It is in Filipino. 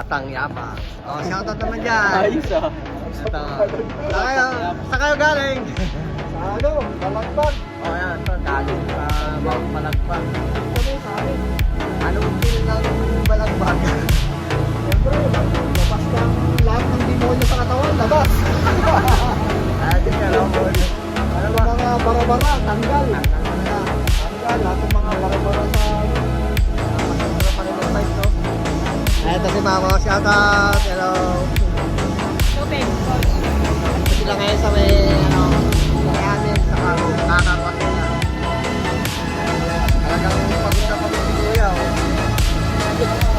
Batang Yapa. Oh, shoutout naman dyan. Ayos ah. Ito. Sa kayo galing? Sa ano, Balagpag. Oh, yan. Ito, galing sa Mount Balagpag. Kami sa akin. Anong feel ng Balagpag? Siyempre, labas ng lahat ng demonyo sa katawan, labas. Atin ka lang po. Ano ba? Mga bara-bara, tanggal. Tanggal, lahat ng mga bara-bara sa... Masarap pa rin ang bike, no? Ito si Mama. Shoutout. Hello. Ito sila ngayon sa may, ano, kayanin sa kakakwas nila. Talagang pagod na pagod si Kuya, oh.